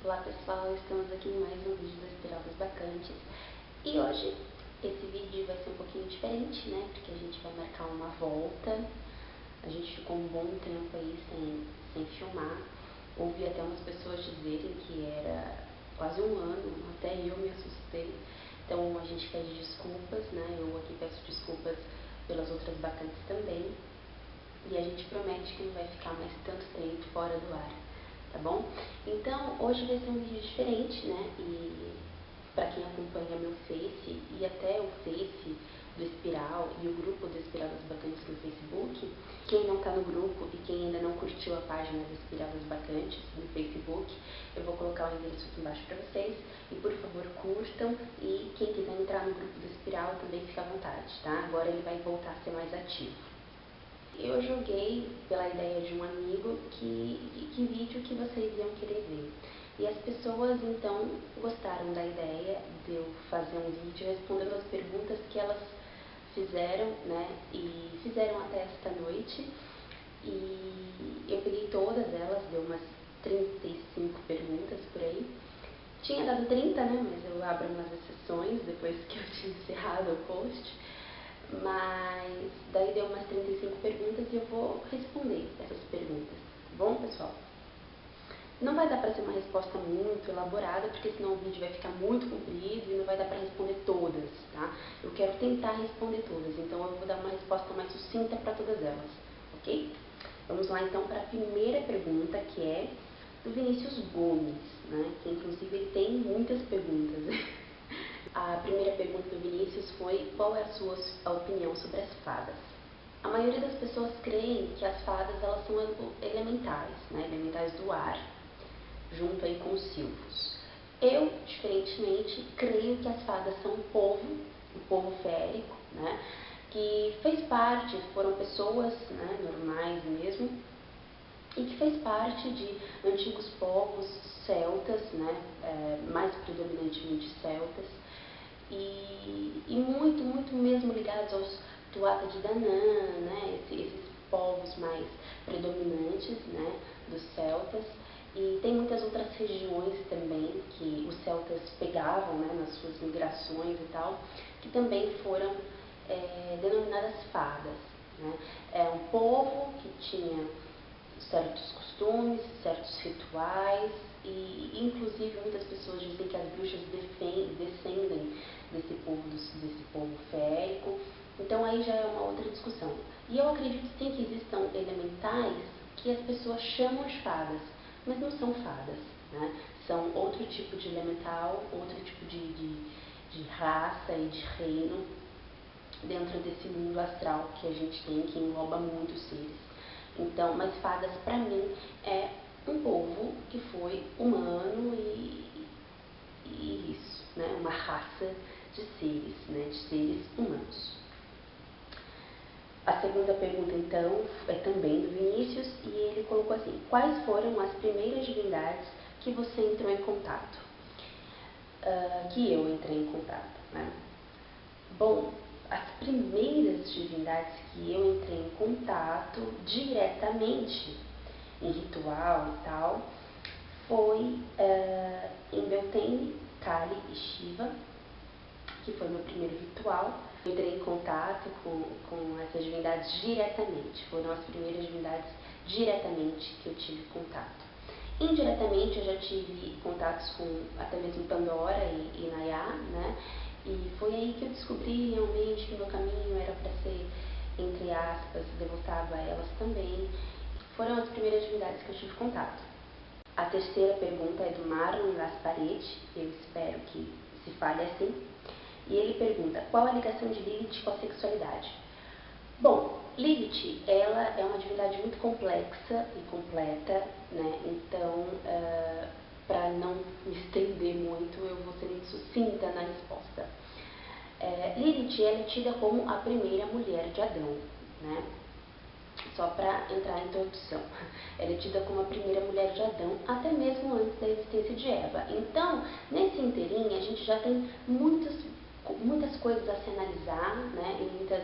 Olá pessoal, estamos aqui em mais um vídeo do Espiral das Bacantes e hoje esse vídeo vai ser um pouquinho diferente, né? Porque a gente vai marcar uma volta. A gente ficou um bom tempo aí sem filmar. Ouvi até umas pessoas dizerem que era quase um ano, até eu me assustei. Então a gente pede desculpas, né? Eu aqui peço desculpas pelas outras bacantes também. E a gente promete que não vai ficar mais tanto tempo fora do ar, tá bom? Então, hoje vai ser um vídeo diferente, né? E para quem acompanha meu Face e até o Face do Espiral e o grupo do Espiral das Bacantes no Facebook, quem não tá no grupo e quem ainda não curtiu a página do Espiral das Bacantes no Facebook, eu vou colocar o endereço aqui embaixo para vocês e por favor curtam, e quem quiser entrar no grupo do Espiral também fica à vontade, tá? Agora ele vai voltar a ser mais ativo. Eu joguei pela ideia de um amigo que vídeo que vocês iam querer ver. E as pessoas então gostaram da ideia de eu fazer um vídeo respondendo as perguntas que elas fizeram, né? E fizeram até esta noite. E eu peguei todas elas, deu umas 35 perguntas por aí. Tinha dado 30, né? Mas eu abro umas exceções depois que eu tinha encerrado o post. Mas daí deu umas 35 perguntas e eu vou responder essas perguntas, tá bom, pessoal? Não vai dar para ser uma resposta muito elaborada, porque senão o vídeo vai ficar muito comprido e não vai dar para responder todas, tá? Eu quero tentar responder todas, então eu vou dar uma resposta mais sucinta para todas elas, ok? Vamos lá então para a primeira pergunta, que é do Vinícius Gomes, né? Que inclusive ele tem muitas perguntas. A primeira pergunta do Vinícius foi: qual é a sua opinião sobre as fadas? A maioria das pessoas creem que as fadas elas são elementais, né? Elementais do ar, junto aí com os silfos. Eu, diferentemente, creio que as fadas são um povo férico, né? Que fez parte, foram pessoas, né, normais mesmo, e que fez parte de antigos povos celtas, né? Mais predominantemente celtas, e muito mesmo ligados aos Tuatha de Danann, né? Esses povos mais predominantes, né, dos celtas. E tem muitas outras regiões também que os celtas pegavam, né, nas suas migrações e tal, que também foram denominadas fadas, né? É um povo que tinha certos costumes, certos rituais, e inclusive muitas pessoas dizem que as bruxas descendem desse povo férico. Então aí já é uma outra discussão. E eu acredito sim que existam elementais que as pessoas chamam de fadas, mas não são fadas, né? São outro tipo de elemental, outro tipo de raça e de reino dentro desse mundo astral que a gente tem, que engloba muitos seres. Então, mas fadas para mim é um povo que foi humano e isso, né? Uma raça de seres, né? De seres humanos. A segunda pergunta, então, é também do Vinícius, e ele colocou assim: quais foram as primeiras divindades que você entrou em contato? Que eu entrei em contato, né? Bom, as primeiras divindades que eu entrei em contato diretamente, em ritual e tal, foi em Beltane, Kali e Shiva, que foi meu primeiro ritual. Eu entrei em contato com essas divindades diretamente, foram as primeiras divindades diretamente que eu tive contato. Indiretamente eu já tive contatos com até mesmo Pandora e Nayá, né? E foi aí que eu descobri realmente que meu caminho era para ser, entre aspas, devotada a elas também. Foram as primeiras divindades que eu tive contato. A terceira pergunta é do Marlon Gasparetti, eu espero que se fale assim. E ele pergunta: qual a ligação de Lilith com a sexualidade? Bom, Lilith, ela é uma divindade muito complexa e completa, né? Então, para não me estender muito, eu vou ser muito sucinta na resposta. Lilith, ela é tida como a primeira mulher de Adão, né? Só para entrar em introdução. Ela é tida como a primeira mulher de Adão, até mesmo antes da existência de Eva. Então, nesse inteirinho, a gente já tem muitas coisas a se analisar, né? E muitas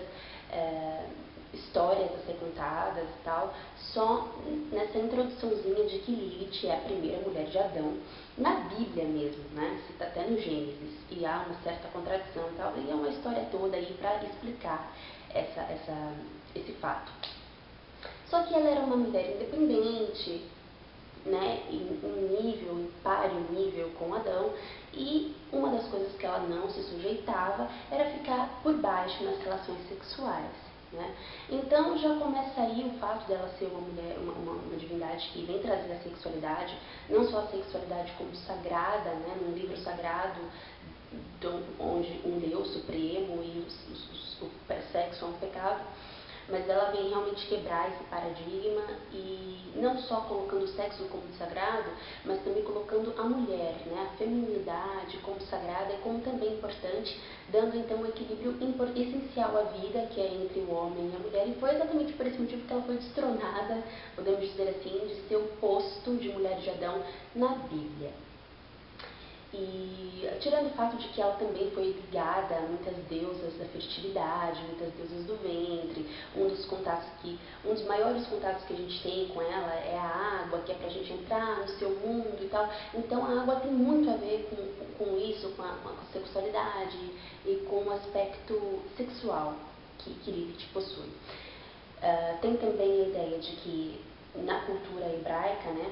histórias a ser contadas e tal, só nessa introduçãozinha de que Lilith é a primeira mulher de Adão, na Bíblia mesmo, né? Cita até no Gênesis, e há uma certa contradição e tal, e é uma história toda aí para explicar esse fato. Só que ela era uma mulher independente, né, em um nível, em páreo nível com Adão, e uma das coisas que ela não se sujeitava era ficar por baixo nas relações sexuais, né? Então já começa aí o fato dela ser uma mulher, uma divindade que vem trazer a sexualidade, não só a sexualidade como sagrada, né, num livro sagrado, onde um Deus supremo e o sexo é um pecado, mas ela vem realmente quebrar esse paradigma e não só colocando o sexo como sagrado, mas também colocando a mulher, né, a feminilidade como sagrada e como também importante, dando então um equilíbrio essencial à vida, que é entre o homem e a mulher, e foi exatamente por esse motivo que ela foi destronada, podemos dizer assim, de seu posto de mulher de Adão na Bíblia. E tirando o fato de que ela também foi ligada a muitas deusas da fertilidade, muitas deusas do ventre, um dos maiores contatos que a gente tem com ela é a água, que é pra gente entrar no seu mundo e tal. Então a água tem muito a ver com isso, com a sexualidade e com o aspecto sexual que Lilith possui. Tem também a ideia de que na cultura hebraica, né,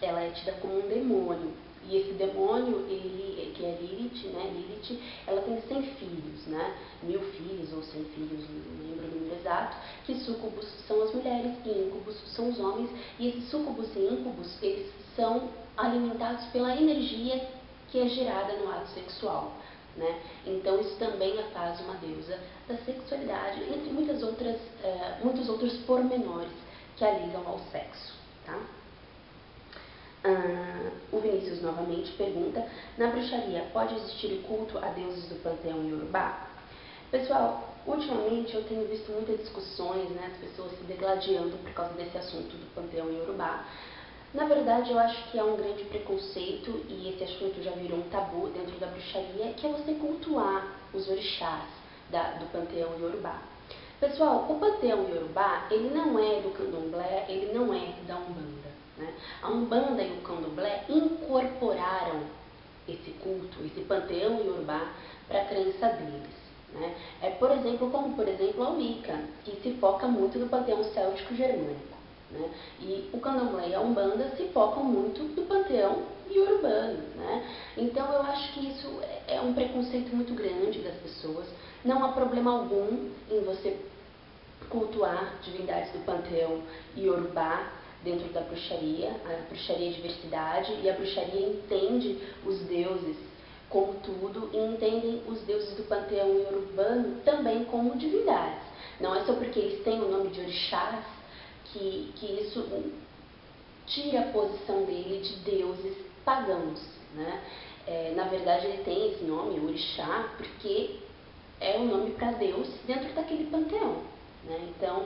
ela é tida como um demônio. E esse demônio, que é Lilith, né, Lilith, ela tem 100 filhos, né, 1000 filhos ou 100 filhos, não lembro o número exato, que súcubos são as mulheres e íncubos são os homens, e esses súcubos e íncubos, eles são alimentados pela energia que é gerada no ato sexual, né. Então isso também a faz uma deusa da sexualidade, entre muitos outros pormenores que a ligam ao sexo, tá? O Vinícius novamente pergunta: na bruxaria pode existir o culto a deuses do panteão iorubá? Pessoal, ultimamente eu tenho visto muitas discussões, né, as pessoas se degladiando por causa desse assunto do panteão iorubá. Na verdade, eu acho que há um grande preconceito, e esse assunto já virou um tabu dentro da bruxaria, que é você cultuar os orixás do panteão iorubá. Pessoal, o panteão iorubá, ele não é do candomblé, ele não é da umbanda, né? A umbanda e o candomblé incorporaram esse culto, esse panteão iorubá para a crença deles, né? Como por exemplo a Wicca, que se foca muito no panteão céltico germânico, né? E o candomblé e a umbanda se focam muito no panteão iorubano, né? Então eu acho que isso é um preconceito muito grande das pessoas. Não há problema algum em você cultuar divindades do panteão iorubá dentro da bruxaria. A bruxaria é diversidade e a bruxaria entende os deuses como tudo e entendem os deuses do panteão iorubano também como divindades. Não é só porque eles têm o nome de orixás que isso tira a posição dele de deuses pagãos, né? Na verdade ele tem esse nome, orixá, porque é o nome para Deus dentro daquele panteão, né? Então,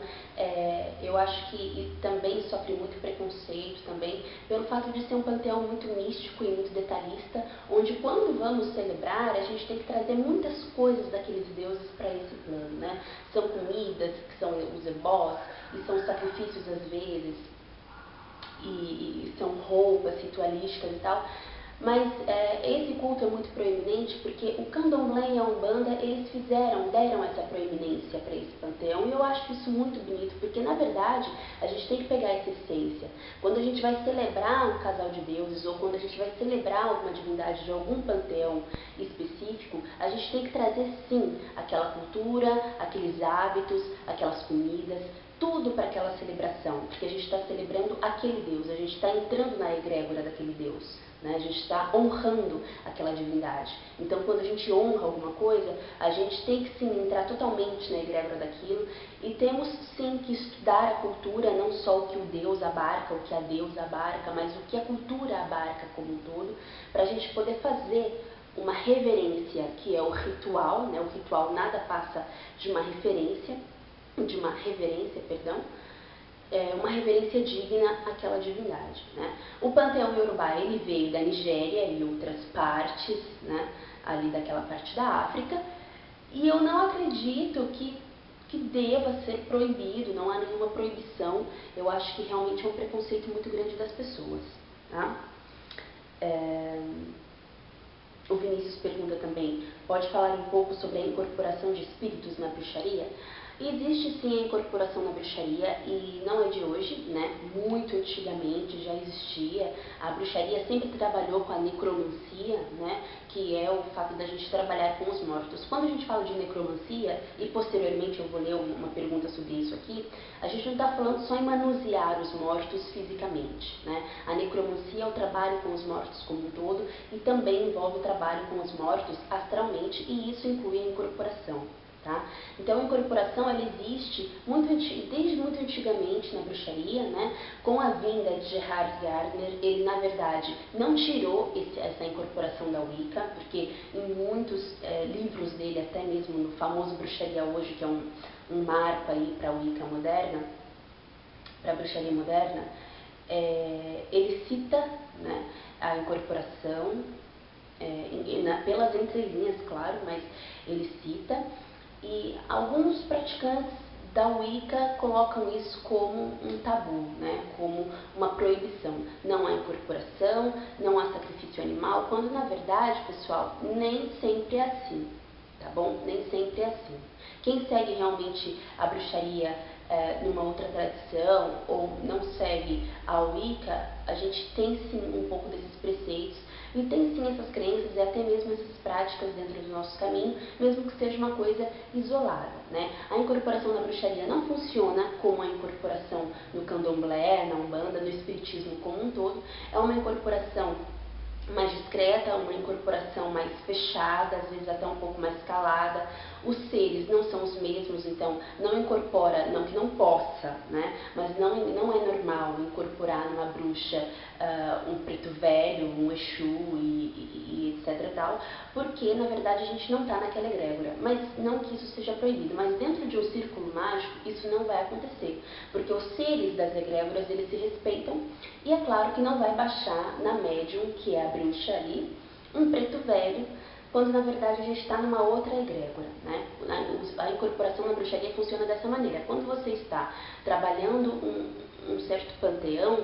eu acho que também sofre muito preconceito também pelo fato de ser um panteão muito místico e muito detalhista, onde quando vamos celebrar, a gente tem que trazer muitas coisas daqueles deuses para esse plano, né? São comidas, que são os ebós, e são sacrifícios às vezes, e são roupas ritualísticas e tal. Mas esse culto é muito proeminente porque o candomblé e a umbanda, eles deram essa proeminência para esse panteão, e eu acho isso muito bonito, porque na verdade a gente tem que pegar essa essência. Quando a gente vai celebrar um casal de deuses, ou quando a gente vai celebrar alguma divindade de algum panteão específico, a gente tem que trazer sim aquela cultura, aqueles hábitos, aquelas comidas, tudo para aquela celebração, porque a gente está celebrando aquele Deus, a gente está entrando na egrégora daquele Deus, né? A gente está honrando aquela divindade. Então, quando a gente honra alguma coisa, a gente tem que sim entrar totalmente na egrégora daquilo, e temos sim que estudar a cultura, não só o que o Deus abarca, o que a deusa abarca, mas o que a cultura abarca como um todo, para a gente poder fazer uma reverência, que é o ritual, né? O ritual nada passa de uma reverência, uma reverência digna àquela divindade, né? O panteão iorubá, ele veio da Nigéria e outras partes, né, ali daquela parte da África, e eu não acredito que que deva ser proibido, não há nenhuma proibição. Eu acho que realmente é um preconceito muito grande das pessoas, tá? O Vinícius pergunta também, pode falar um pouco sobre a incorporação de espíritos na bruxaria? Existe sim a incorporação na bruxaria e não é de hoje, né? Muito antigamente já existia. A bruxaria sempre trabalhou com a necromancia, né? Que é o fato da gente trabalhar com os mortos. Quando a gente fala de necromancia, e posteriormente eu vou ler uma pergunta sobre isso aqui, a gente não está falando só em manusear os mortos fisicamente, né? A necromancia é o trabalho com os mortos como um todo e também envolve o trabalho com os mortos astralmente, e isso inclui a incorporação. Tá? Então a incorporação ela existe desde muito antigamente na bruxaria, né? Com a vinda de Gerhard Gardner, ele na verdade não tirou essa incorporação da Wicca, porque em muitos livros dele, até mesmo no famoso Bruxaria Hoje, que é um marco aí para a Wicca moderna, para a bruxaria moderna, ele cita, né, a incorporação, pelas entrelinhas, claro, mas ele cita. E alguns praticantes da Wicca colocam isso como um tabu, né? Como uma proibição. Não há incorporação, não há sacrifício animal, quando na verdade, pessoal, nem sempre é assim, tá bom? Nem sempre é assim. Quem segue realmente a bruxaria numa outra tradição ou não segue a Wicca, a gente tem sim um pouco desses preceitos e tem sim essas crenças e até mesmo essas práticas dentro do nosso caminho, mesmo que seja uma coisa isolada, né? A incorporação na bruxaria não funciona como a incorporação no candomblé, na umbanda, no espiritismo como um todo. É uma incorporação mais discreta, uma incorporação mais fechada, às vezes até um pouco mais calada. Os seres não são os mesmos, então não incorpora, não que não possa, né? Mas não é normal incorporar numa bruxa um preto velho, um Exu e etc tal, porque na verdade a gente não está naquela egrégora. Mas não que isso seja proibido, mas dentro de um círculo mágico isso não vai acontecer, porque os seres das egrégoras eles se respeitam e é claro que não vai baixar na médium, que é a bruxa ali, um preto velho, quando na verdade a gente está numa outra egrégora, né? A incorporação na bruxaria funciona dessa maneira. Quando você está trabalhando um certo panteão,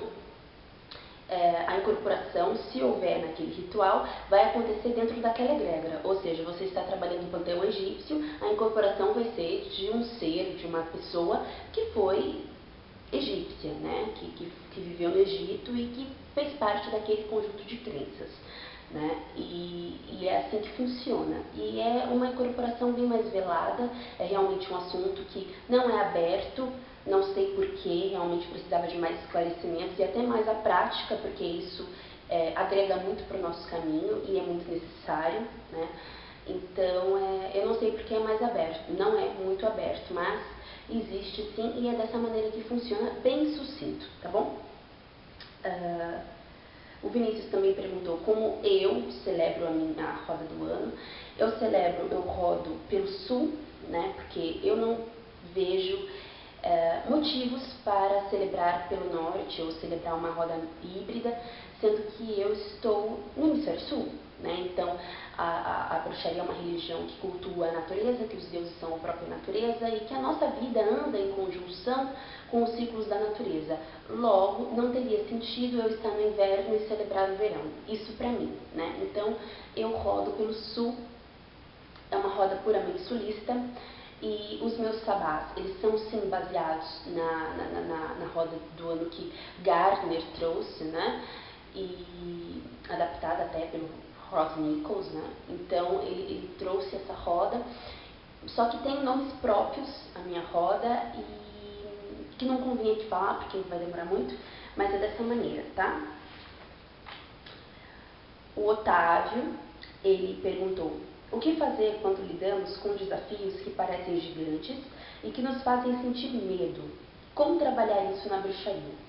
a incorporação, se houver naquele ritual, vai acontecer dentro daquela egrégora. Ou seja, você está trabalhando no panteão egípcio, a incorporação vai ser de um ser, de uma pessoa que foi egípcia, né? Que viveu no Egito e que fez parte daquele conjunto de crenças, né? E é assim que funciona. E é uma incorporação bem mais velada, é realmente um assunto que não é aberto, não sei porquê, realmente precisava de mais esclarecimentos e até mais a prática, porque isso agrega muito para o nosso caminho e é muito necessário, né? Então, eu não sei porque é mais aberto, não é muito aberto, mas existe sim e é dessa maneira que funciona, bem sucinto, tá bom? O Vinícius também perguntou como eu celebro a roda do ano. Eu rodo pelo sul, né? Porque eu não vejo motivos para celebrar pelo norte ou celebrar uma roda híbrida, sendo que eu estou no hemisfério sul, né? Então, a bruxaria é uma religião que cultua a natureza, que os deuses são a própria natureza e que a nossa vida anda em conjunção com os ciclos da natureza. Logo, não teria sentido eu estar no inverno e celebrar o verão. Isso para mim, né? Então, eu rodo pelo sul, é uma roda puramente sulista. E os meus sabás, eles são sim baseados na roda do ano que Gardner trouxe, né? E adaptada até pelo Ross Nichols, né? Então ele trouxe essa roda, só que tem nomes próprios a minha roda e que não convém aqui falar porque vai demorar muito, mas é dessa maneira, tá? O Otávio, ele perguntou: o que fazer quando lidamos com desafios que parecem gigantes e que nos fazem sentir medo? Como trabalhar isso na bruxaria?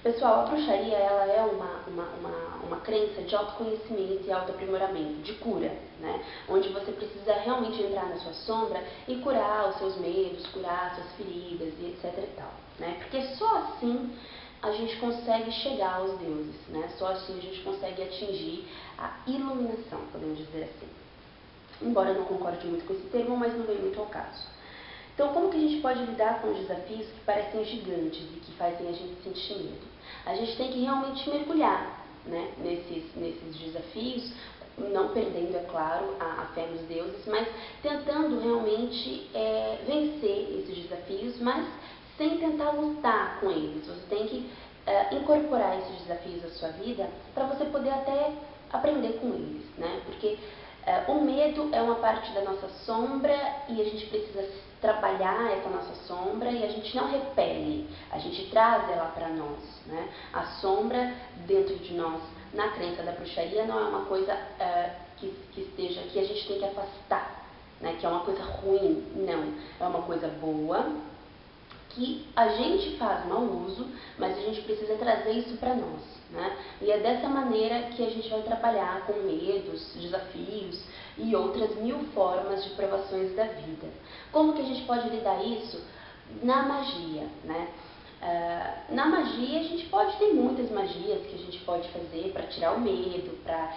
Pessoal, a bruxaria ela é uma crença de autoconhecimento e autoaprimoramento, de cura, né? Onde você precisa realmente entrar na sua sombra e curar os seus medos, curar as suas feridas e etc e tal, né? Porque só assim a gente consegue chegar aos deuses, né? Só assim a gente consegue atingir a iluminação, podemos dizer assim. Embora eu não concorde muito com esse termo, mas não vem muito ao caso. Então, como que a gente pode lidar com os desafios que parecem gigantes e que fazem a gente sentir medo? A gente tem que realmente mergulhar, né, nesses desafios, não perdendo, é claro, a fé nos deuses, mas tentando realmente vencer esses desafios, mas sem tentar lutar com eles. Você tem que incorporar esses desafios à sua vida para você poder até aprender com eles, né? Porque o medo é uma parte da nossa sombra e a gente precisa trabalhar essa nossa sombra e a gente não repele, a gente traz ela para nós, né? A sombra dentro de nós, na crença da bruxaria, não é uma coisa que a gente tem que afastar, né? Que é uma coisa ruim, não. É uma coisa boa, que a gente faz mau uso, mas a gente precisa trazer isso para nós, né? E é dessa maneira que a gente vai trabalhar com medos, desafios e outras 1000 formas de provações da vida. Como que a gente pode lidar isso? Na magia, né? Na magia a gente pode ter muitas magias que a gente pode fazer para tirar o medo, para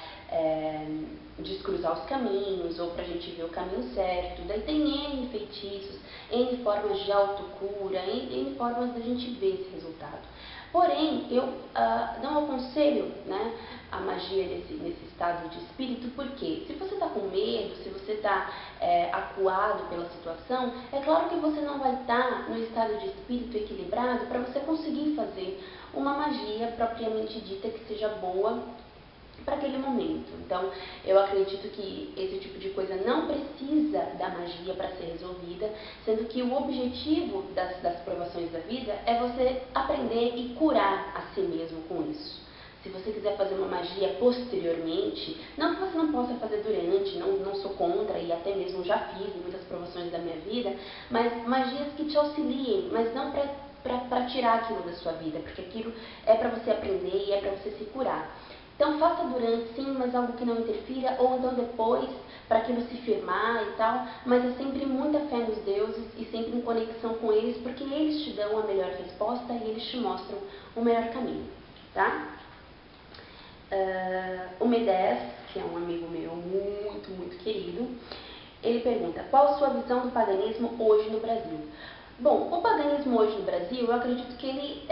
descruzar os caminhos ou para a gente ver o caminho certo. Daí tem N feitiços, N formas de autocura, N formas da gente ver esse resultado. Porém, eu não aconselho, né, a magia nesse estado de espírito, porque se você está com medo, se você está acuado pela situação, é claro que você não vai estar no estado de espírito equilibrado para você conseguir fazer uma magia propriamente dita que seja boa para aquele momento. Então, eu acredito que esse tipo de coisa não precisa da magia para ser resolvida, sendo que o objetivo das provações da vida é você aprender e curar a si mesmo com isso. Se você quiser fazer uma magia posteriormente, não que você não possa fazer durante, não sou contra e até mesmo já fiz em muitas provações da minha vida, mas magias que te auxiliem, mas não para tirar aquilo da sua vida, porque aquilo é para você aprender e é para você se curar. Então faça durante sim, mas algo que não interfira, ou então depois, para aquilo se firmar e tal, mas é sempre muita fé nos deuses e sempre em conexão com eles, porque eles te dão a melhor resposta e eles te mostram o melhor caminho, tá? O Medés, que é um amigo meu muito, muito querido, ele pergunta: qual a sua visão do paganismo hoje no Brasil? Bom, o paganismo hoje no Brasil, eu acredito que ele,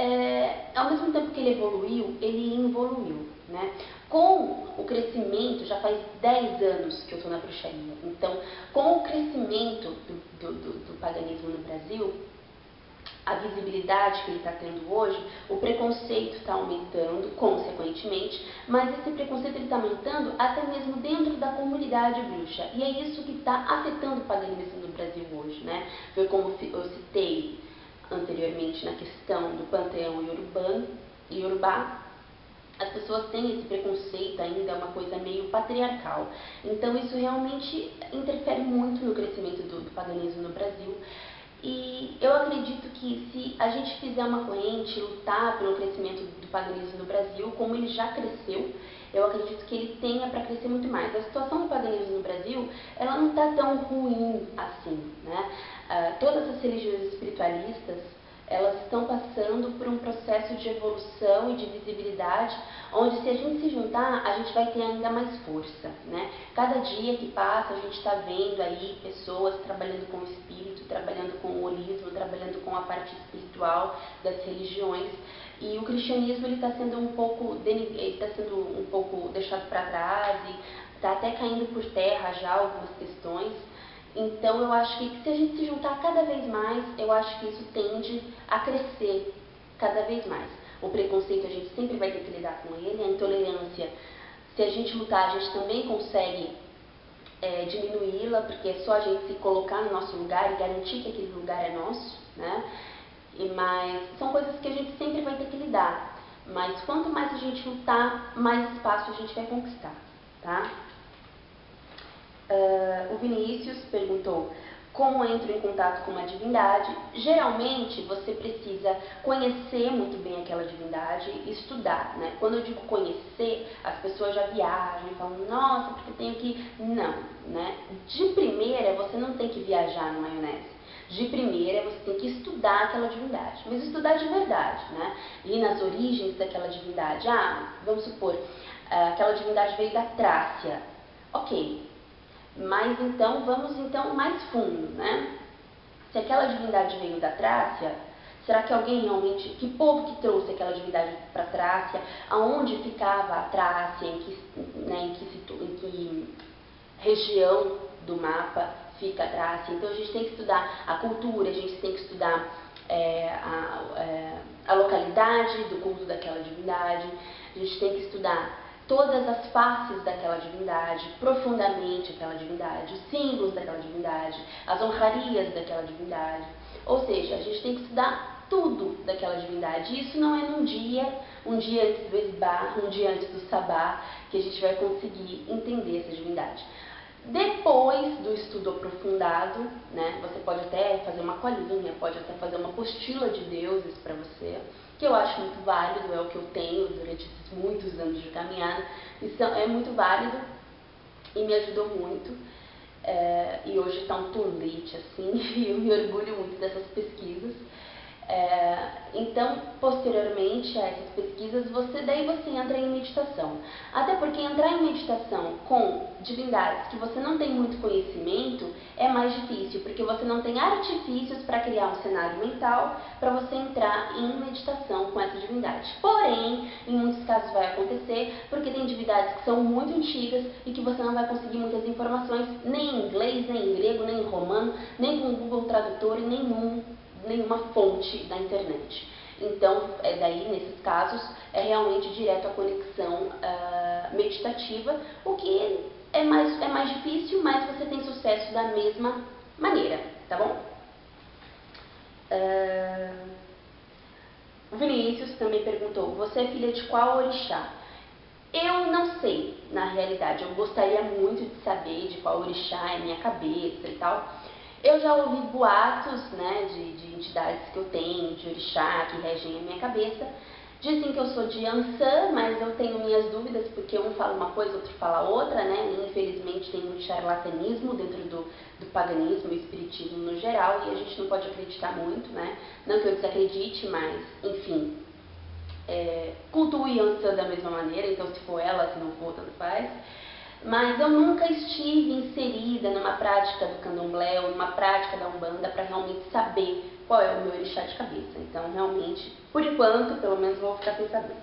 ao mesmo tempo que ele evoluiu, ele involuiu, né? Com o crescimento, já faz 10 anos que eu estou na bruxaria, então, com o crescimento do paganismo no Brasil, a visibilidade que ele está tendo hoje, o preconceito está aumentando, consequentemente, mas esse preconceito está aumentando até mesmo dentro da comunidade bruxa. E é isso que está afetando o paganismo no Brasil hoje, né? Foi como eu citei anteriormente na questão do panteão iorubá, as pessoas têm esse preconceito ainda, é uma coisa meio patriarcal. Então isso realmente interfere muito no crescimento do paganismo no Brasil. E eu acredito que se a gente fizer uma corrente, lutar pelo crescimento do paganismo no Brasil, como ele já cresceu, eu acredito que ele tenha para crescer muito mais. A situação do paganismo no Brasil, ela não está tão ruim assim, né? Todas as religiões espiritualistas, elas estão passando por um processo de evolução e de visibilidade, onde se a gente se juntar, a gente vai ter ainda mais força, né? Cada dia que passa, a gente está vendo aí pessoas trabalhando com o espírito, trabalhando com o holismo, trabalhando com a parte espiritual das religiões, e o cristianismo ele está sendo um pouco deixado para trás e está até caindo por terra já algumas questões. Então eu acho que se a gente se juntar cada vez mais, eu acho que isso tende a crescer cada vez mais. O preconceito a gente sempre vai ter que lidar com ele, a intolerância, se a gente lutar, a gente também consegue diminuí-la, porque é só a gente se colocar no nosso lugar e garantir que aquele lugar é nosso, né? Mas são coisas que a gente sempre vai ter que lidar. Mas quanto mais a gente lutar, mais espaço a gente vai conquistar, tá? O Vinícius perguntou: como entro em contato com uma divindade? Geralmente você precisa conhecer muito bem aquela divindade e estudar, né? Quando eu digo conhecer, as pessoas já viajam e falam: nossa, porque eu tenho que... Não, né? De primeira você não tem que viajar no maionese. De primeira você tem que estudar aquela divindade, mas estudar de verdade, né? Ir nas origens daquela divindade. Vamos supor, aquela divindade veio da Trácia. Ok. Mas então, vamos então mais fundo, né? Se aquela divindade veio da Trácia, será que alguém realmente, que povo que trouxe aquela divindade para a Trácia? Aonde ficava a Trácia? Em que região do mapa fica a Trácia? Então a gente tem que estudar a cultura, a gente tem que estudar a localidade do culto daquela divindade, a gente tem que estudar todas as faces daquela divindade, profundamente aquela divindade, os símbolos daquela divindade, as honrarias daquela divindade. Ou seja, a gente tem que estudar tudo daquela divindade. Isso não é num dia, um dia antes do Esbar, um dia antes do Sabá, que a gente vai conseguir entender essa divindade. Depois do estudo aprofundado, né, você pode até fazer uma colinha, pode até fazer uma apostila de deuses para você, que eu acho muito válido, é o que eu tenho durante esses muitos anos de caminhada, é muito válido e me ajudou muito. E hoje está um tolete assim, e eu me orgulho muito dessas pesquisas. Então, posteriormente a essas pesquisas, daí você entra em meditação. Até porque entrar em meditação com divindades que você não tem muito conhecimento é mais difícil, porque você não tem artifícios para criar um cenário mental para você entrar em meditação com essa divindade. Porém, em muitos casos vai acontecer, porque tem divindades que são muito antigas e que você não vai conseguir muitas informações nem em inglês, nem em grego, nem em romano, nem com o Google Tradutor e nenhuma fonte da internet. Então, daí, nesses casos, é realmente direto a conexão meditativa, o que é mais difícil, mas você tem sucesso da mesma maneira, tá bom? O Vinícius também perguntou, você é filha de qual orixá? Eu não sei, na realidade, eu gostaria muito de saber de qual orixá é minha cabeça e tal. Eu já ouvi boatos, né, de entidades que eu tenho, de orixá, que regem a minha cabeça. Dizem que eu sou de Ançã, mas eu tenho minhas dúvidas, porque um fala uma coisa, outro fala outra, né? E infelizmente tem muito charlatanismo dentro do paganismo e espiritismo no geral, e a gente não pode acreditar muito, né? Não que eu desacredite, mas, enfim, cultuo Ançã da mesma maneira, então se for ela, se não for, tanto faz. Mas eu nunca estive inserida numa prática do candomblé ou numa prática da umbanda para realmente saber qual é o meu orixá de cabeça. Então, realmente, por enquanto, pelo menos vou ficar sem saber.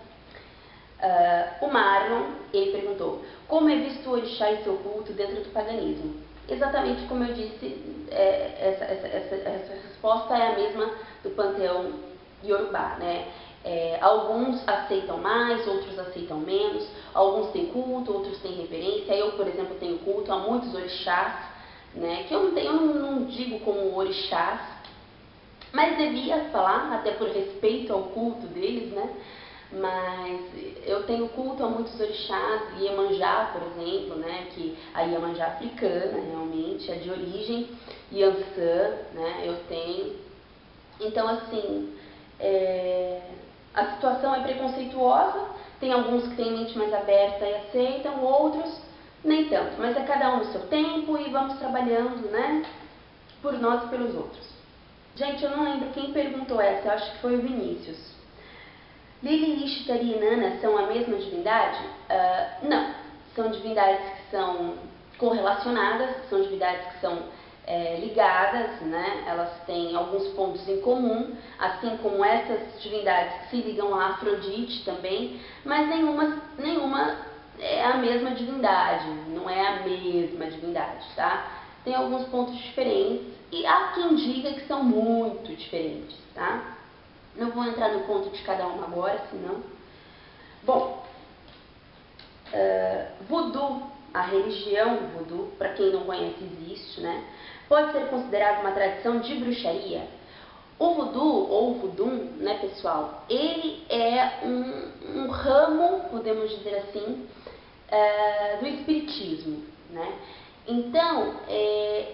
O Marlon, ele perguntou, como é visto o orixá e seu culto dentro do paganismo? Exatamente como eu disse, essa resposta é a mesma do panteão Yorubá, né? Alguns aceitam mais, outros aceitam menos, alguns têm culto, outros têm reverência. Eu, por exemplo, tenho culto a muitos orixás, né, que eu não digo como orixás, mas devia falar, até por respeito ao culto deles, né? Mas eu tenho culto a muitos orixás, Iemanjá, por exemplo, né, que a Iemanjá africana, realmente, é de origem, Yansan, né, eu tenho. Então, assim, a situação é preconceituosa, tem alguns que têm mente mais aberta e aceitam, outros nem tanto, mas é cada um no seu tempo e vamos trabalhando, né, por nós e pelos outros. Gente, eu não lembro quem perguntou essa, eu acho que foi o Vinícius. Lili, Ishtar e Inanna são a mesma divindade? Não, são divindades que são correlacionadas, são divindades que são ligadas, né? Elas têm alguns pontos em comum, assim como essas divindades que se ligam a Afrodite também, mas nenhuma é a mesma divindade, não é a mesma divindade, tá? Tem alguns pontos diferentes e há quem diga que são muito diferentes, tá? Não vou entrar no ponto de cada uma agora, senão... Bom, voodoo, a religião voodoo, para quem não conhece, existe, né? Pode ser considerado uma tradição de bruxaria. O voodoo, ou voodoo, né, pessoal, ele é um ramo, podemos dizer assim, do espiritismo, né? Então,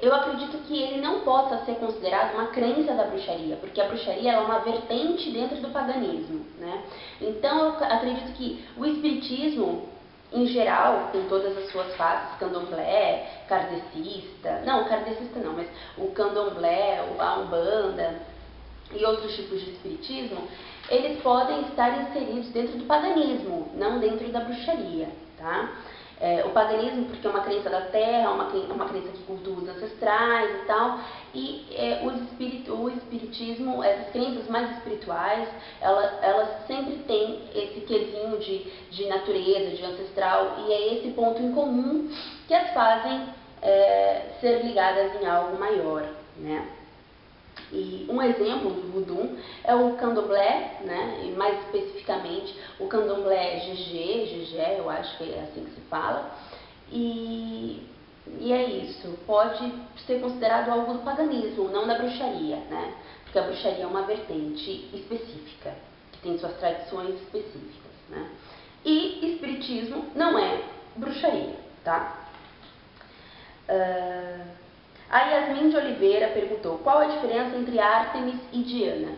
eu acredito que ele não possa ser considerado uma crença da bruxaria, porque a bruxaria é uma vertente dentro do paganismo, né? Então, eu acredito que o espiritismo, em geral, com todas as suas faces, candomblé, kardecista, não, kardecista não, mas o candomblé, a umbanda e outros tipos de espiritismo, eles podem estar inseridos dentro do paganismo, não dentro da bruxaria, tá? O paganismo porque é uma crença da terra, uma crença que cultua os ancestrais e tal, e o espiritismo, essas crenças mais espirituais, elas sempre têm esse quesinho de natureza, de ancestral, e é esse ponto em comum que as fazem ser ligadas em algo maior, né? E um exemplo do voodoo é o candomblé, né? E mais especificamente o candomblé Gegé, eu acho que é assim que se fala. E é isso, pode ser considerado algo do paganismo, não da bruxaria, né? Porque a bruxaria é uma vertente específica, que tem suas tradições específicas, né? E espiritismo não é bruxaria, tá? A Yasmin de Oliveira perguntou: qual a diferença entre Ártemis e Diana?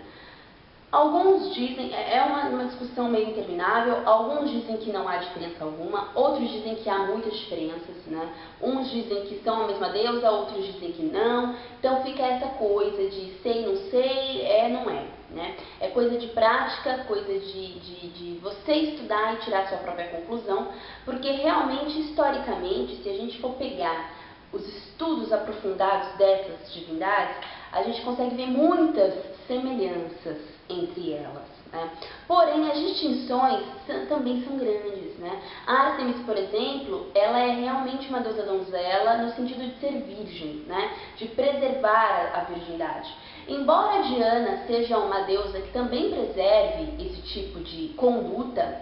Alguns dizem, é uma discussão meio interminável, alguns dizem que não há diferença alguma, outros dizem que há muitas diferenças, né? Uns dizem que são a mesma deusa, outros dizem que não, então fica essa coisa de sei, não sei, não é, né? É coisa de prática, coisa de você estudar e tirar sua própria conclusão, porque realmente, historicamente, se a gente for pegar os estudos aprofundados dessas divindades, a gente consegue ver muitas semelhanças entre elas, né? Porém, as distinções também são grandes, né? A Ártemis, por exemplo, ela é realmente uma deusa donzela no sentido de ser virgem, né? De preservar a virgindade. Embora Diana seja uma deusa que também preserve esse tipo de conduta,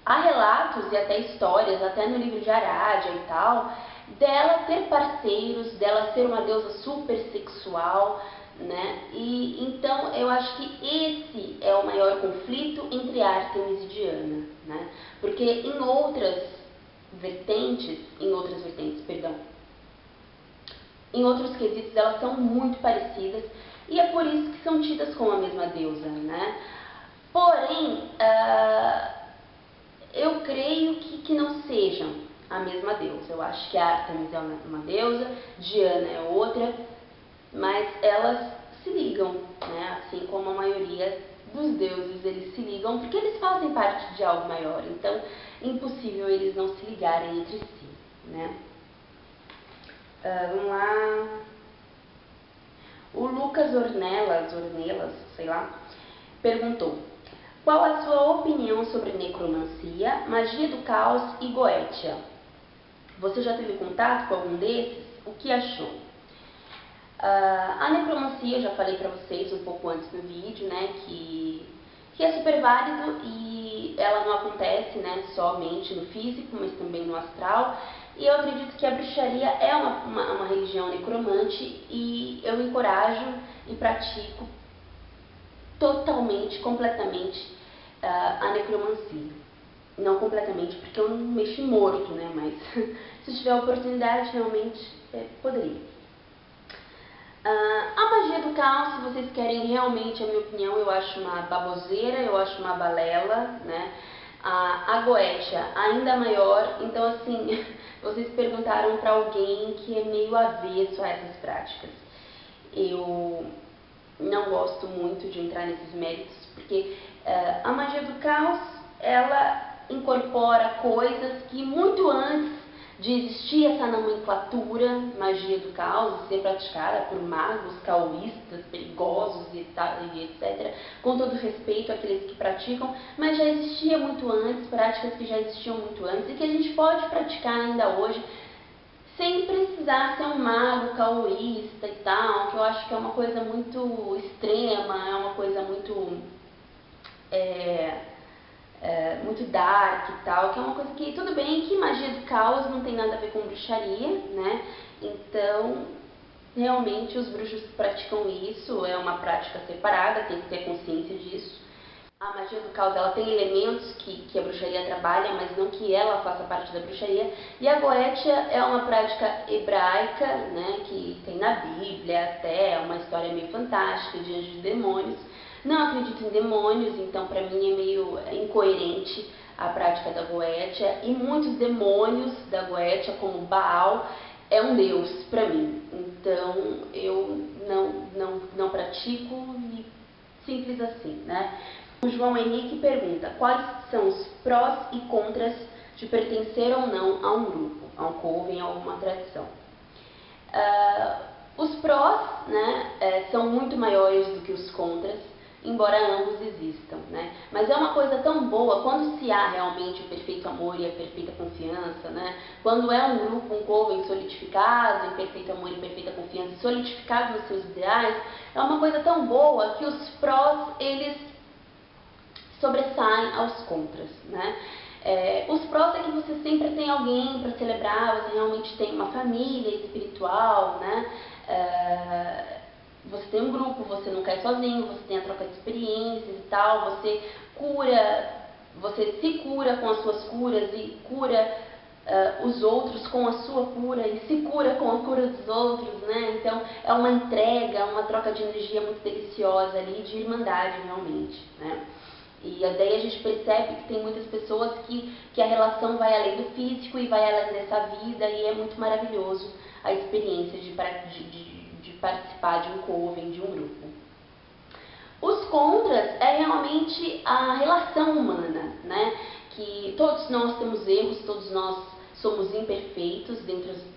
há relatos e até histórias, até no livro de Arádia e tal, dela ter parceiros, dela ser uma deusa super sexual, né? E então eu acho que esse é o maior conflito entre Ártemis e Diana, né? Porque em outras vertentes, em outros quesitos elas são muito parecidas e é por isso que são tidas como a mesma deusa, né? Porém, eu creio que não sejam a mesma deusa. Eu acho que a Ártemis é uma deusa, Diana é outra, mas elas se ligam, né? Assim como a maioria dos deuses, eles se ligam porque eles fazem parte de algo maior. Então, impossível eles não se ligarem entre si, né? Vamos lá. O Lucas Ornelas, sei lá, perguntou: qual a sua opinião sobre necromancia, magia do caos e Goetia? Você já teve contato com algum desses? O que achou? A necromancia, eu já falei para vocês um pouco antes no vídeo, né, que é super válido e ela não acontece, né, somente no físico, mas também no astral. E eu acredito que a bruxaria é uma religião necromante e eu encorajo e pratico totalmente, completamente a necromancia. Não completamente, porque eu não mexo em morto, né? Mas se tiver oportunidade, realmente poderia. A magia do caos, se vocês querem realmente a minha opinião, eu acho uma baboseira, eu acho uma balela, né? A Goetia ainda maior, então assim, vocês perguntaram para alguém que é meio avesso a essas práticas. Eu não gosto muito de entrar nesses méritos, porque a magia do caos, ela incorpora coisas que muito antes de existir essa nomenclatura magia do caos e ser praticada por magos caoístas, perigosos e etc., com todo respeito àqueles que praticam, mas já existia muito antes, práticas que já existiam muito antes e que a gente pode praticar ainda hoje sem precisar ser um mago caoísta e tal, que eu acho que é uma coisa muito extrema, é uma coisa muito muito dark e tal, que é uma coisa que, tudo bem que magia do caos não tem nada a ver com bruxaria, né? Então, realmente os bruxos praticam isso, é uma prática separada, tem que ter consciência disso. A magia do caos, ela tem elementos que a bruxaria trabalha, mas não que ela faça parte da bruxaria. E a Goetia é uma prática hebraica, né, que tem na Bíblia até, é uma história meio fantástica de anjos e demônios. Não acredito em demônios, então para mim é meio incoerente a prática da Goetia. E muitos demônios da Goetia, como Baal, é um deus para mim. Então eu não pratico e simples assim, né? O João Henrique pergunta: quais são os prós e contras de pertencer ou não a um grupo, a um coven, a uma tradição. Os prós, né, são muito maiores do que os contras, embora ambos existam, né? Mas é uma coisa tão boa quando se há realmente o perfeito amor e a perfeita confiança, né? Quando é um grupo, um coven solidificado em perfeito amor e perfeita confiança, solidificado nos seus ideais, é uma coisa tão boa que os prós, eles sobressaem aos contras, né? Os prós é que você sempre tem alguém para celebrar, você realmente tem uma família espiritual, né? Você tem um grupo, você não cai sozinho, você tem a troca de experiências e tal, você se cura com as suas curas e cura os outros com a sua cura e se cura com a cura dos outros, né? Então é uma entrega, uma troca de energia muito deliciosa ali, de irmandade realmente, né? E daí a gente percebe que tem muitas pessoas que a relação vai além do físico e vai além dessa vida, e é muito maravilhoso a experiência de participar de um coven, de um grupo. Os contras é realmente a relação humana, né? Que todos nós temos erros, todos nós somos imperfeitos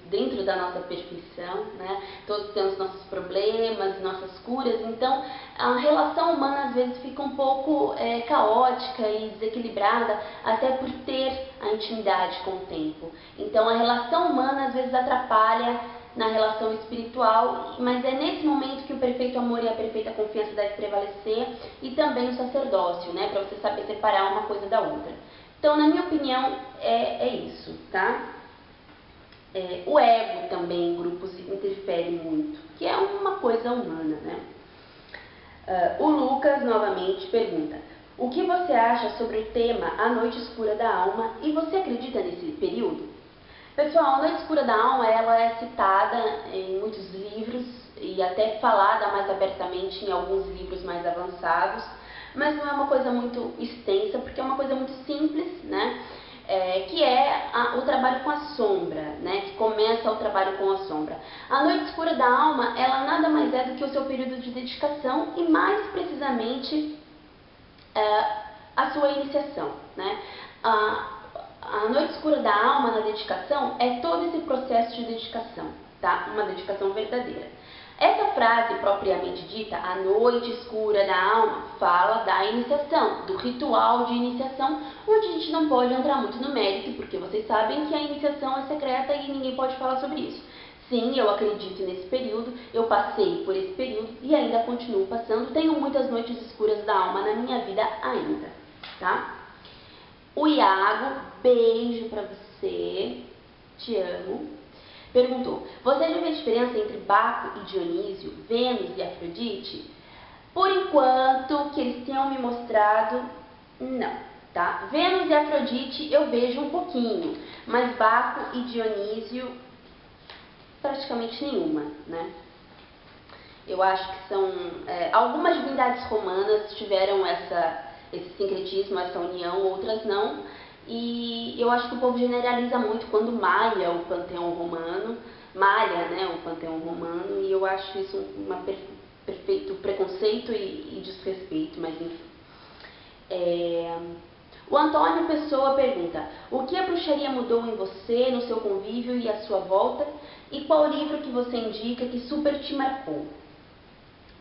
dentro da nossa perfeição, né? Todos temos nossos problemas, nossas curas, então a relação humana às vezes fica um pouco caótica e desequilibrada, até por ter a intimidade com o tempo. Então a relação humana às vezes atrapalha na relação espiritual, mas é nesse momento que o perfeito amor e a perfeita confiança deve prevalecer, e também o sacerdócio, né, para você saber separar uma coisa da outra. Então, na minha opinião, é isso, tá? O ego também em grupos interfere muito, que é uma coisa humana, né? O Lucas, novamente, pergunta: o que você acha sobre o tema A Noite Escura da Alma, e você acredita nesse período? Pessoal, a Noite Escura da Alma, ela é citada em muitos livros e até falada mais abertamente em alguns livros mais avançados, mas não é uma coisa muito extensa, porque é uma coisa muito simples, né? Que é o trabalho com a sombra, né? Que começa o trabalho com a sombra. A Noite Escura da Alma, ela nada mais é do que o seu período de dedicação e, mais precisamente, a sua iniciação, né? A Noite Escura da Alma na dedicação é todo esse processo de dedicação, tá? Uma dedicação verdadeira. Essa frase propriamente dita, a Noite Escura da Alma, fala da iniciação, do ritual de iniciação, onde a gente não pode entrar muito no mérito, porque vocês sabem que a iniciação é secreta e ninguém pode falar sobre isso. Sim, eu acredito nesse período, eu passei por esse período e ainda continuo passando, tenho muitas noites escuras da alma na minha vida ainda, tá? O Iago, beijo pra você, te amo. Perguntou: você já vê a diferença entre Baco e Dionísio, Vênus e Afrodite? Por enquanto, que eles tenham me mostrado, não, tá? Vênus e Afrodite eu vejo um pouquinho, mas Baco e Dionísio, praticamente nenhuma, né? Eu acho que são... algumas divindades romanas tiveram esse sincretismo, essa união, outras não. E eu acho que o povo generaliza muito quando malha o panteão romano, né, o panteão romano, e eu acho isso um perfeito preconceito e desrespeito, mas enfim. O Antônio Pessoa pergunta: o que a bruxaria mudou em você, no seu convívio e à sua volta? E qual livro que você indica que super te marcou?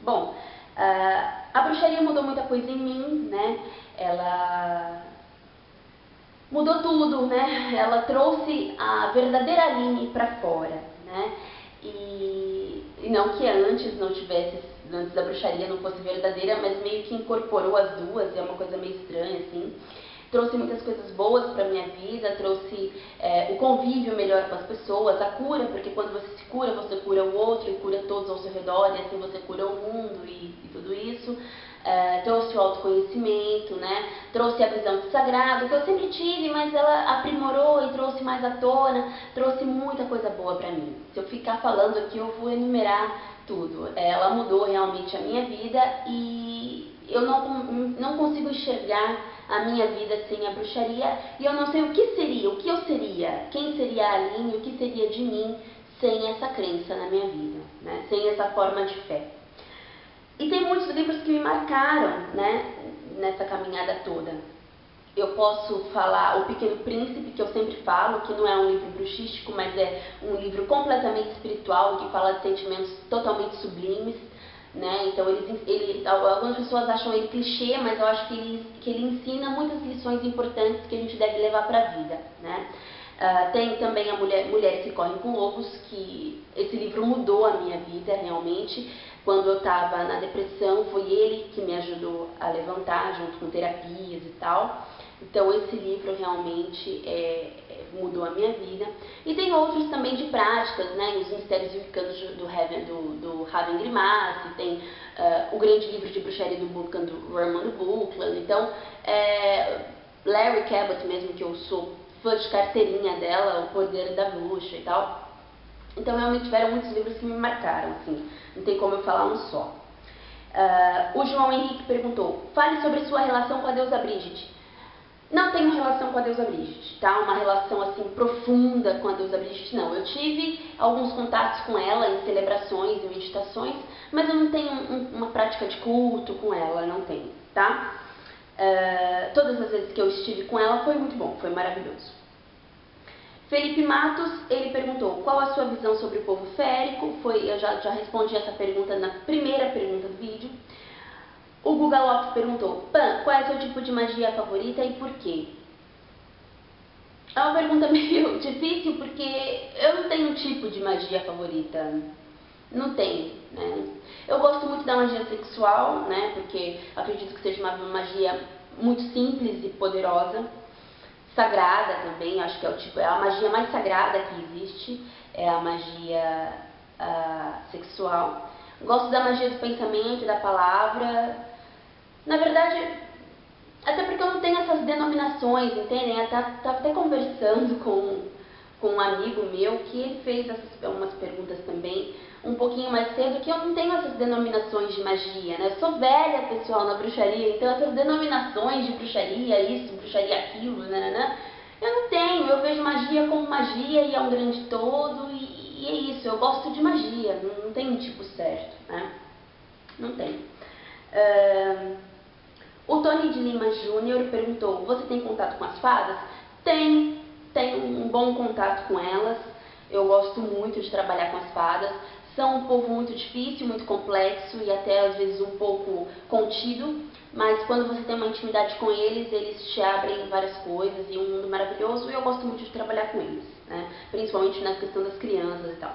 Bom, a bruxaria mudou muita coisa em mim, né? Ela mudou tudo, né? Ela trouxe a verdadeira Aline para fora, né? E não que antes da bruxaria não fosse verdadeira, mas meio que incorporou as duas, é uma coisa meio estranha, assim. Trouxe muitas coisas boas para minha vida, trouxe o convívio melhor com as pessoas, a cura, porque quando você se cura, você cura o outro e cura todos ao seu redor, e assim você cura o mundo e tudo isso. Trouxe o autoconhecimento, né? Trouxe a visão do sagrado, que eu sempre tive, mas ela aprimorou e trouxe mais à tona, trouxe muita coisa boa para mim. Se eu ficar falando aqui, eu vou enumerar tudo. Ela mudou realmente a minha vida e eu não consigo enxergar a minha vida sem a bruxaria, e eu não sei o que eu seria, quem seria a Aline, o que seria de mim sem essa crença na minha vida, né? Sem essa forma de fé. E tem muitos livros que me marcaram, né, nessa caminhada toda. Eu posso falar O Pequeno Príncipe, que eu sempre falo, que não é um livro bruxístico, mas é um livro completamente espiritual, que fala de sentimentos totalmente sublimes, né? Então algumas pessoas acham ele clichê, mas eu acho que ele ensina muitas lições importantes que a gente deve levar para a vida, né? Tem também a Mulheres que Correm com Lobos, que esse livro mudou a minha vida realmente. Quando eu estava na depressão, foi ele que me ajudou a levantar, junto com terapias e tal. Então esse livro realmente mudou a minha vida. E tem outros também de práticas, né? Os Mistérios Wiccanos do Raven Grimace, tem o grande livro de bruxaria do Vulcan, do Raymond Buckland. Então, Larry Cabot mesmo, que eu sou fã de carteirinha dela, O Poder da Bruxa e tal. Então realmente tiveram muitos livros que me marcaram, assim, não tem como eu falar um só. O João Henrique perguntou, fale sobre sua relação com a deusa Brigitte. Não tenho relação com a deusa Brigitte, tá? Uma relação assim profunda com a deusa Brigitte, não. Eu tive alguns contatos com ela em celebrações e meditações, mas eu não tenho uma prática de culto com ela, não tenho, tá? Todas as vezes que eu estive com ela foi muito bom, foi maravilhoso. Felipe Matos, ele perguntou, qual a sua visão sobre o povo férico? Eu já respondi essa pergunta na primeira pergunta do vídeo. O Guga Lopes perguntou, Pan, qual é o seu tipo de magia favorita e por quê? É uma pergunta meio difícil porque eu não tenho um tipo de magia favorita. Não tenho, né? Eu gosto muito da magia sexual, né? Porque acredito que seja uma magia muito simples e poderosa. Sagrada também, acho que é a magia mais sagrada que existe, é a magia sexual. Gosto da magia do pensamento e da palavra. Na verdade, até porque eu não tenho essas denominações, entendem? Eu tava até conversando com um amigo meu que ele fez umas perguntas também um pouquinho mais cedo, que eu não tenho essas denominações de magia, né? Eu sou velha, pessoal, na bruxaria, então essas denominações de bruxaria, isso, bruxaria aquilo, né? Eu não tenho, eu vejo magia como magia e é um grande todo e é isso, eu gosto de magia, não tem um tipo certo, né? Não tem. O Tony de Lima Júnior perguntou, você tem contato com as fadas? Tenho um bom contato com elas, eu gosto muito de trabalhar com as fadas, são um povo muito difícil, muito complexo e até às vezes um pouco contido, mas quando você tem uma intimidade com eles, eles te abrem várias coisas e um mundo maravilhoso e eu gosto muito de trabalhar com eles, né? Principalmente na questão das crianças e tal.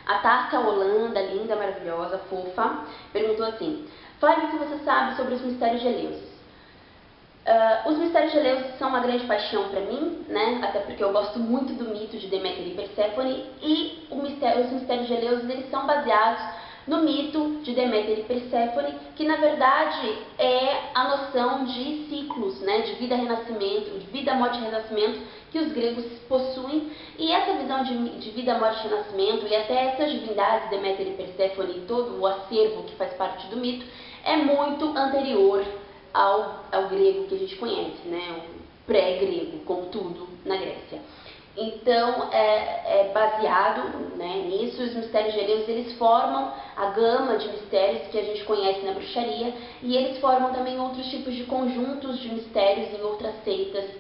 A Tássia Holanda, linda, maravilhosa, fofa, perguntou assim, fale o que você sabe sobre os mistérios de Eleusis. Os mistérios de Eleusis são uma grande paixão para mim, né? Até porque eu gosto muito do mito de Deméter e Perséfone e os mistérios de Eleusis eles são baseados no mito de Deméter e Perséfone, que na verdade é a noção de ciclos, né? De vida, renascimento, de vida, morte e renascimento que os gregos possuem, e essa visão de vida, morte e renascimento e até essas divindades Deméter e Perséfone e todo o acervo que faz parte do mito é muito anterior ao grego que a gente conhece, né? O pré-grego, como tudo na Grécia. Então, é baseado, né, nisso, os mistérios de Eleusis, eles formam a gama de mistérios que a gente conhece na bruxaria e eles formam também outros tipos de conjuntos de mistérios em outras seitas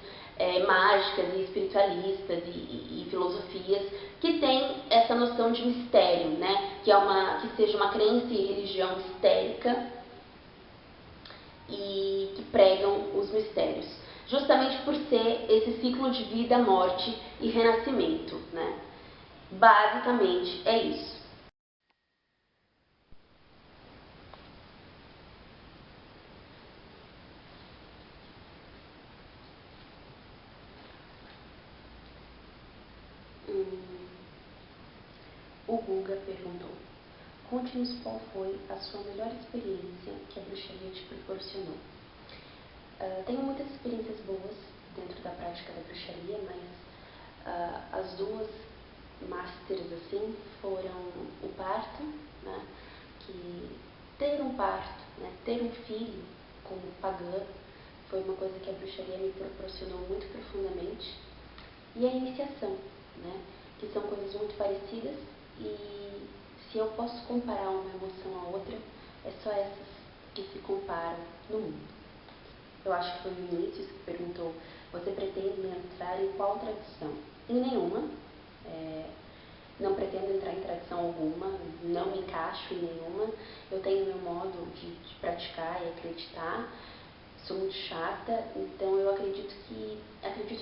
mágicas e espiritualistas e filosofias que têm essa noção de mistério, né, que seja uma crença e religião histérica e que pregam os mistérios, justamente por ser esse ciclo de vida, morte e renascimento, né? Basicamente é isso. O Guga perguntou, conte-nos qual foi a sua melhor experiência que a bruxaria te proporcionou. Tenho muitas experiências boas dentro da prática da bruxaria, mas as duas masters assim foram o parto, né? Que ter um parto, né? Ter um filho como pagã foi uma coisa que a bruxaria me proporcionou muito profundamente, e a iniciação, né? Que são coisas muito parecidas e se eu posso comparar uma emoção a outra, é só essas que se comparam no mundo. Eu acho que foi o Vinícius que perguntou, você pretende entrar em qual tradição? Em nenhuma. Não pretendo entrar em tradição alguma, não me encaixo em nenhuma. Eu tenho meu modo de praticar e acreditar. Sou muito chata, então eu acredito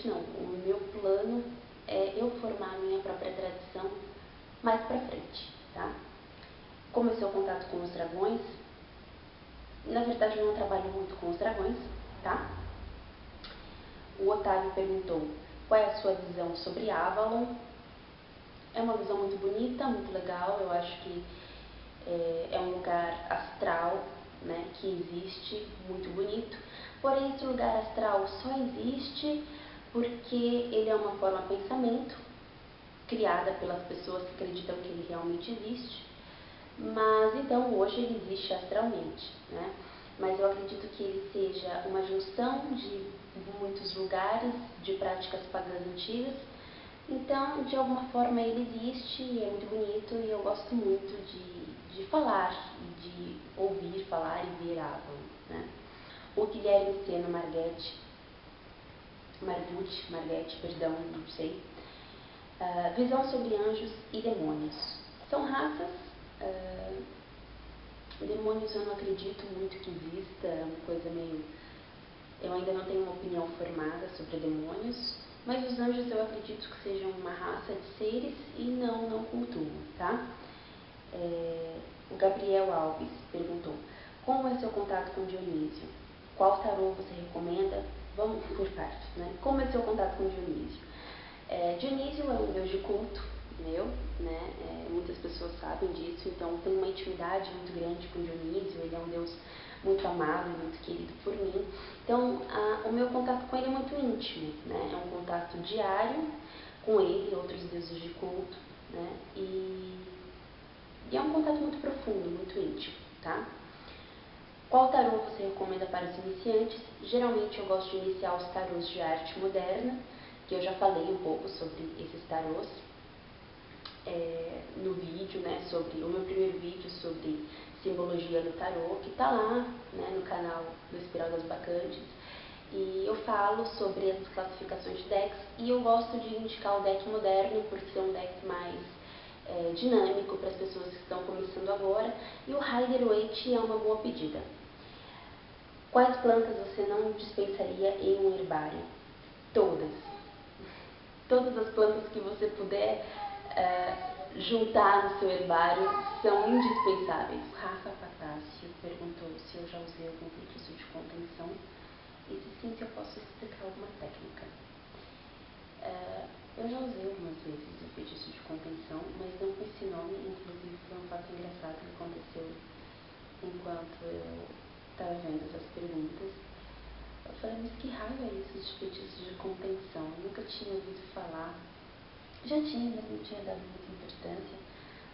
não, o meu plano é eu formar a minha própria tradição mais pra frente, tá? Como é o seu contato com os dragões? Na verdade, eu não trabalho muito com os dragões, tá? O Otávio perguntou, qual é a sua visão sobre Avalon? É uma visão muito bonita, muito legal, eu acho que é um lugar astral, né, que existe, muito bonito. Porém, esse lugar astral só existe porque ele é uma forma de pensamento criada pelas pessoas que acreditam que ele realmente existe. Mas então hoje ele existe astralmente, né? Mas eu acredito que ele seja uma junção de muitos lugares, de práticas pagãs antigas. Então, de alguma forma ele existe e é muito bonito e eu gosto muito de falar e de ouvir falar e ver Avalon, né? O Guilherme Seno Marguete, perdão, não sei. Visão sobre anjos e demônios. São raças. Demônios eu não acredito muito que exista, é uma coisa meio... Eu ainda não tenho uma opinião formada sobre demônios, mas os anjos eu acredito que sejam uma raça de seres e não cultuo, tá? O Gabriel Alves perguntou, como é seu contato com Dionísio? Qual tarô você recomenda? Vamos por partes, né? Como é seu contato com Dionísio? Dionísio é um deus de culto meu, né? Muitas pessoas sabem disso, então tenho uma intimidade muito grande com Dionísio, ele é um deus muito amado, muito querido por mim. Então, o meu contato com ele é muito íntimo, né? É um contato diário com ele e outros deuses de culto, né? E é um contato muito profundo, muito íntimo, tá? Qual tarô você recomenda para os iniciantes? Geralmente eu gosto de iniciar os tarôs de arte moderna, que eu já falei um pouco sobre esses tarôs no vídeo, né, sobre o meu primeiro vídeo sobre simbologia no tarô, que está lá, né, no canal do Espiral das Bacantes, e eu falo sobre as classificações de decks, e eu gosto de indicar o deck moderno, porque é um deck mais dinâmico para as pessoas que estão começando agora, e o Rider-Waite é uma boa pedida. Quais plantas você não dispensaria em um herbário? Todas. Todas as plantas que você puder juntar no seu herbário são indispensáveis. Rafa Patácio perguntou se eu já usei algum feitiço de contenção e se eu posso explicar alguma técnica. Eu já usei algumas vezes o feitiço de contenção, mas não com esse nome, inclusive foi um fato engraçado que aconteceu enquanto eu estava vendo essas perguntas. Eu falei, mas que raio é isso de feitiço de contenção? Eu nunca tinha ouvido falar. Já tinha, mas não tinha dado muita importância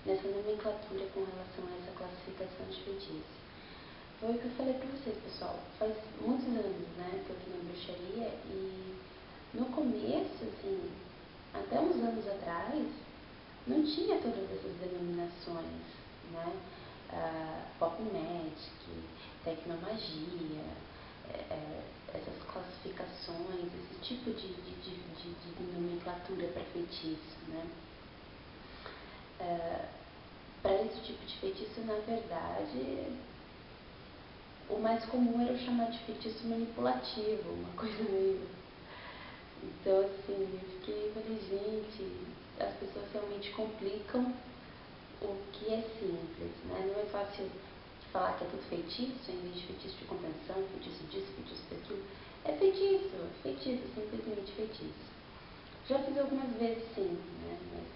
nessa nomenclatura com relação a essa classificação de feitiço. Foi o que eu falei para vocês, pessoal. Faz muitos anos, né, que eu tô na bruxaria e no começo, assim, até uns anos atrás, não tinha todas essas denominações, né? Pop Magic, Tecnomagia, essas classificações, esse tipo de nomenclatura para feitiço, né? Para esse tipo de feitiço, na verdade, o mais comum era eu chamar de feitiço manipulativo, uma coisa meio... Então, assim, eu falei, gente, as pessoas realmente complicam o que é simples, né? Não é fácil falar que é tudo feitiço, em vez de feitiço de contenção, feitiço disso, feitiço daquilo. É feitiço, simplesmente feitiço. Já fiz algumas vezes sim, né? Mas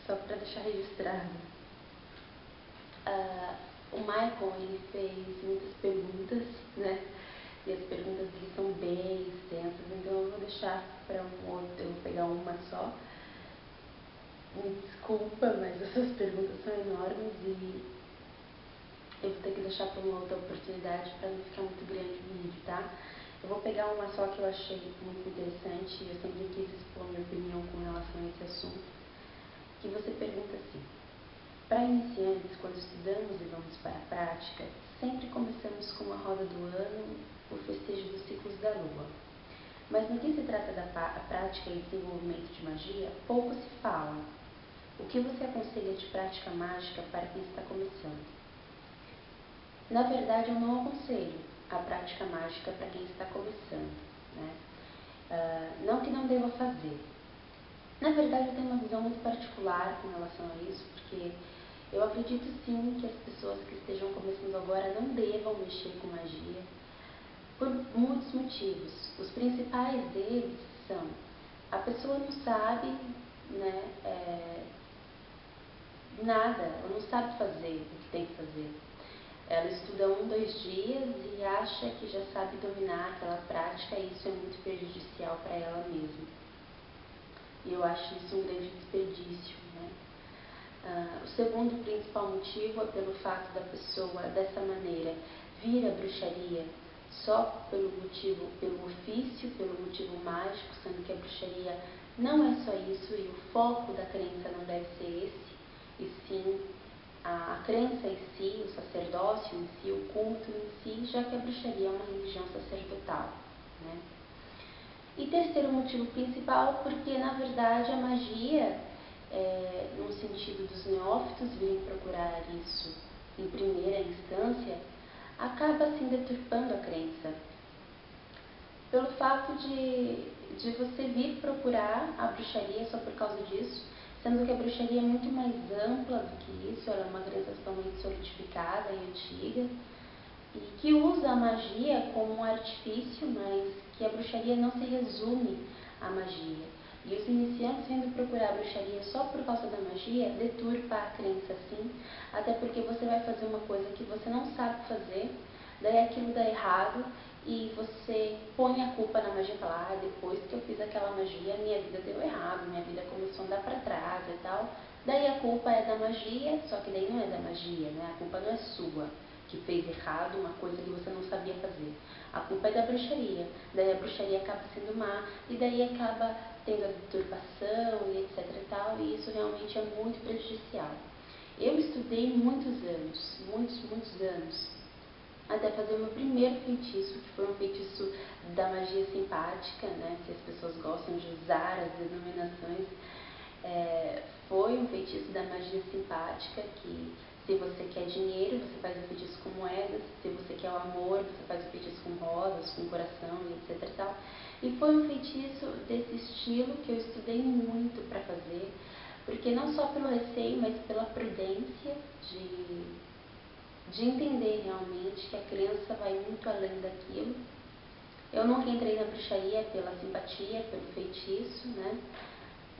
só para deixar registrado. O Michael, ele fez muitas perguntas, né? E as perguntas dele são bem extensas, então eu vou deixar para um outro, eu vou pegar uma só. Me desculpa, mas essas perguntas são enormes e eu vou ter que deixar para uma outra oportunidade para não ficar muito grande o vídeo, tá? Eu vou pegar uma só que eu achei muito interessante e eu sempre quis expor minha opinião com relação a esse assunto, que você pergunta assim: para iniciantes, quando estudamos e vamos para a prática, sempre começamos com a roda do ano, o da lua. Mas no que se trata da prática e desenvolvimento de magia, pouco se fala. O que você aconselha de prática mágica para quem está começando? Na verdade, eu não aconselho a prática mágica para quem está começando, né? Não que não deva fazer. Na verdade, eu tenho uma visão muito particular com relação a isso, porque eu acredito sim que as pessoas que estejam começando agora não devam mexer com magia, por muitos motivos. Os principais deles são: a pessoa não sabe, né, nada, ela não sabe fazer o que tem que fazer. Ela estuda 1, 2 dias e acha que já sabe dominar aquela prática, e isso é muito prejudicial para ela mesma. E eu acho isso um grande desperdício, né? O segundo principal motivo é pelo fato da pessoa, dessa maneira, vir a bruxaria só pelo ofício, pelo motivo mágico, sendo que a bruxaria não é só isso, e o foco da crença não deve ser esse, e sim a crença em si, o sacerdócio em si, o culto em si, já que a bruxaria é uma religião sacerdotal, né? E terceiro motivo principal, porque na verdade a magia, no sentido dos neófitos virem procurar isso em primeira instância, acaba assim deturpando a crença. Pelo fato de você vir procurar a bruxaria só por causa disso, sendo que a bruxaria é muito mais ampla do que isso, ela é uma crença totalmente solidificada e antiga, e que usa a magia como um artifício, mas que a bruxaria não se resume à magia. E os iniciantes vindo procurar a bruxaria só por causa da magia, deturpa a crença sim, até porque você vai fazer uma coisa que você não sabe fazer, daí aquilo dá errado, e você põe a culpa na magia e fala: depois que eu fiz aquela magia, minha vida deu errado, minha vida começou a andar para trás e tal. Daí a culpa é da magia, só que daí não é da magia, né? A culpa não é sua, que fez errado uma coisa que você não sabia fazer. A culpa é da bruxaria, daí a bruxaria acaba sendo má, e daí acaba tendo a deturpação e etc e tal, e isso realmente é muito prejudicial. Eu estudei muitos anos, muitos anos, até fazer o meu primeiro feitiço, que foi um feitiço da magia simpática, né? Se as pessoas gostam de usar as denominações, foi um feitiço da magia simpática, que se você quer dinheiro, você faz o feitiço com moedas, se você quer o amor, você faz o feitiço com rosas, com coração e etc e tal. E foi um feitiço desse estilo que eu estudei muito para fazer, porque não só pelo receio, mas pela prudência de entender realmente que a crença vai muito além daquilo. Eu nunca entrei na bruxaria pela simpatia, pelo feitiço, né?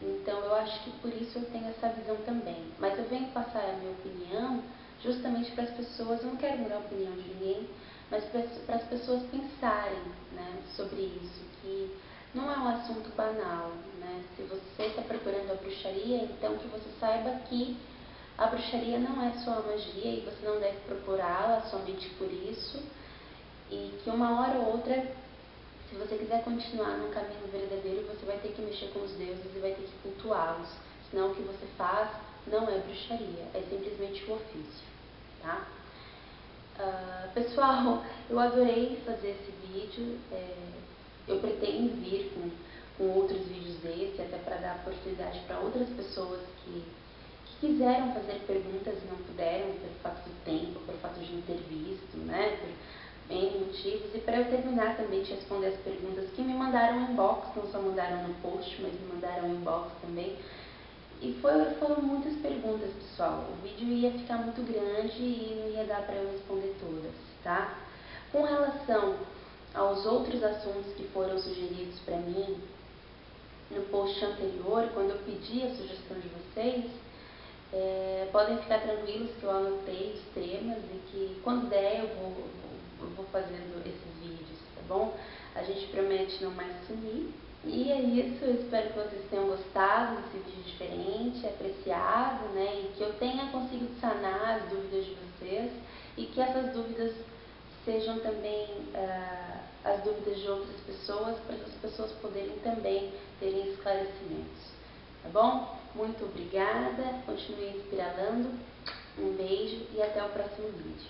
Então eu acho que por isso eu tenho essa visão também. Mas eu venho passar a minha opinião justamente para as pessoas, eu não quero mudar a opinião de ninguém, mas para as pessoas pensarem, né, sobre isso, que não é um assunto banal, né? Se você está procurando a bruxaria, então que você saiba que a bruxaria não é só a magia e você não deve procurá-la somente por isso, e que uma hora ou outra, se você quiser continuar no caminho verdadeiro, você vai ter que mexer com os deuses e vai ter que cultuá-los, senão o que você faz não é bruxaria, é simplesmente o ofício, tá? Pessoal, eu adorei fazer esse vídeo, eu pretendo vir com outros vídeos desse, até para dar oportunidade para outras pessoas que quiseram fazer perguntas e não puderam, pelo fato do tempo, pelo fato de não ter visto, né, por N motivos, e para eu terminar também de responder as perguntas que me mandaram em inbox, não só mandaram no post, mas me mandaram em inbox também. E foram muitas perguntas, pessoal. O vídeo ia ficar muito grande e não ia dar para eu responder todas, tá? Com relação aos outros assuntos que foram sugeridos para mim no post anterior, quando eu pedi a sugestão de vocês, podem ficar tranquilos que eu anotei os temas e que quando der eu vou fazendo esses vídeos, tá bom? A gente promete não mais sumir. E é isso, eu espero que vocês tenham gostado desse vídeo diferente, apreciado, né? E que eu tenha conseguido sanar as dúvidas de vocês e que essas dúvidas sejam também as dúvidas de outras pessoas, para as pessoas poderem também terem esclarecimentos. Tá bom? Muito obrigada, continue inspirando, um beijo e até o próximo vídeo.